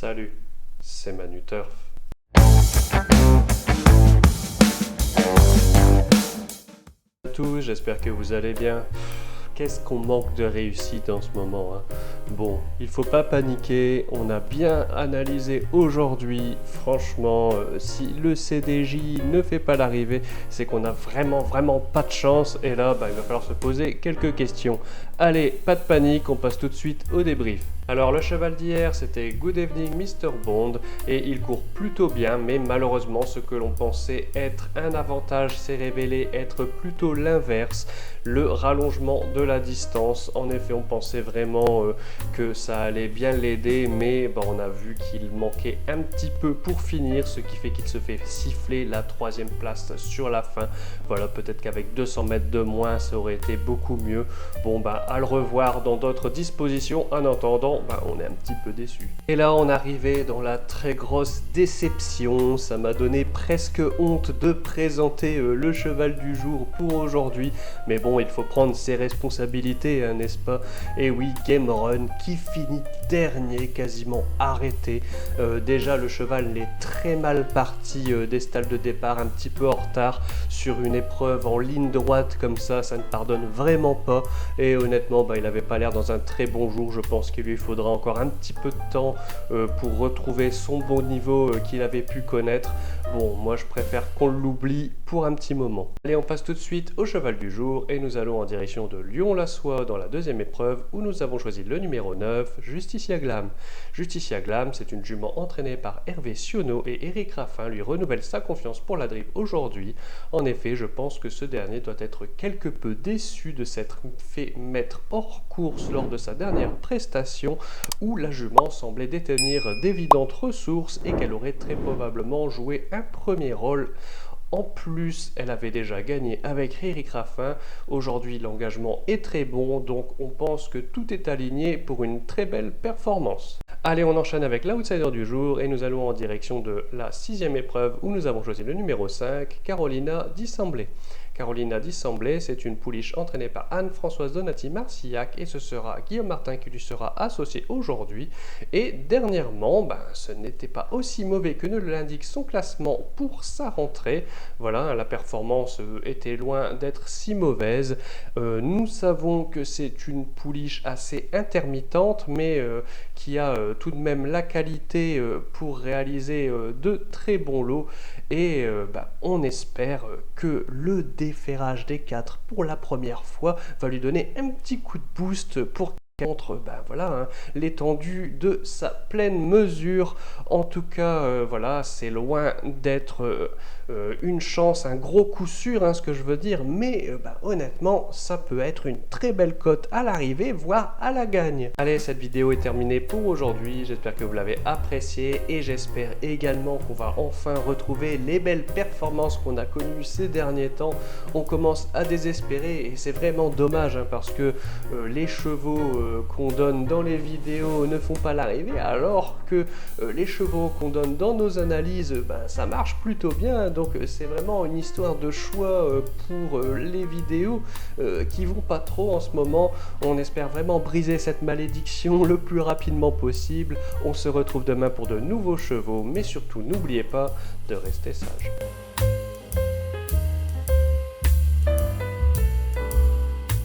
Salut, c'est Manu Turf. Bonjour à tous, j'espère que vous allez bien. Qu'est-ce qu'on manque de réussite en ce moment, hein? Bon, il faut pas paniquer, on a bien analysé aujourd'hui. Franchement, si le CDJ ne fait pas l'arrivée, c'est qu'on a vraiment pas de chance. Et là, il va falloir se poser quelques questions. Allez, pas de panique, on passe tout de suite au débrief. Alors le cheval d'hier, c'était Good Evening Mr. Bond et il court plutôt bien, mais malheureusement ce que l'on pensait être un avantage s'est révélé être plutôt l'inverse, le rallongement de la distance. En effet, on pensait vraiment que ça allait bien l'aider, mais on a vu qu'il manquait un petit peu pour finir, ce qui fait qu'il se fait siffler la 3e place sur la fin. Voilà, peut-être qu'avec 200 mètres de moins, ça aurait été beaucoup mieux. Bon, à le revoir dans d'autres dispositions. En attendant, on est un petit peu déçu. Et là, on arrivait dans la très grosse déception. Ça m'a donné presque honte de présenter le cheval du jour pour aujourd'hui. Mais bon, il faut prendre ses responsabilités, hein, n'est-ce pas? Et oui, Game Run qui finit dernier, quasiment arrêté. Déjà, le cheval est très mal parti des stalles de départ, un petit peu en retard sur une épreuve en ligne droite comme ça ne pardonne vraiment pas. Et honnêtement, il n'avait pas l'air dans un très bon jour. Je pense qu'il lui faudra encore un petit peu de temps pour retrouver son bon niveau qu'il avait pu connaître. Bon, moi je préfère qu'on l'oublie pour un petit moment. Allez, on passe tout de suite au cheval du jour et nous allons en direction de Lyon-la-Soie dans la 2e épreuve où nous avons choisi le numéro 9, Justicia Glam. Justicia Glam, c'est une jument entraînée par Hervé Sionneau et Eric Raffin lui renouvelle sa confiance pour la drip aujourd'hui. En effet, je pense que ce dernier doit être quelque peu déçu de s'être fait mettre hors course lors de sa dernière prestation où la jument semblait détenir d'évidentes ressources et qu'elle aurait très probablement joué un premier rôle. En plus, elle avait déjà gagné avec Eric Raffin. Aujourd'hui, l'engagement est très bon, donc on pense que tout est aligné pour une très belle performance. Allez, on enchaîne avec l'outsider du jour et nous allons en direction de la 6e épreuve où nous avons choisi le numéro 5, Carolina Dissemblé. Carolina Dissemblé, c'est une pouliche entraînée par Anne-Françoise Donati-Marcillac et ce sera Guillaume Martin qui lui sera associé aujourd'hui. Et dernièrement, ce n'était pas aussi mauvais que ne l'indique son classement pour sa rentrée. Voilà, la performance était loin d'être si mauvaise. Nous savons que c'est une pouliche assez intermittente, mais qui a tout de même la qualité pour réaliser de très bons lots. Et on espère que le déferrage des 4 pour la première fois va lui donner un petit coup de boost pour qu'elle montre l'étendue de sa pleine mesure. En tout cas, c'est loin d'être une chance, un gros coup sûr, ce que je veux dire, mais honnêtement, ça peut être une très belle cote à l'arrivée, voire à la gagne. Allez, cette vidéo est terminée pour aujourd'hui, j'espère que vous l'avez appréciée et j'espère également qu'on va enfin retrouver les belles performances qu'on a connues ces derniers temps. On commence à désespérer et c'est vraiment dommage parce que les chevaux qu'on donne dans les vidéos ne font pas l'arrivée, alors que les chevaux qu'on donne dans nos analyses, ça marche plutôt bien. Donc c'est vraiment une histoire de choix pour les vidéos qui vont pas trop en ce moment. On espère vraiment briser cette malédiction le plus rapidement possible. On se retrouve demain pour de nouveaux chevaux, mais surtout n'oubliez pas de rester sage.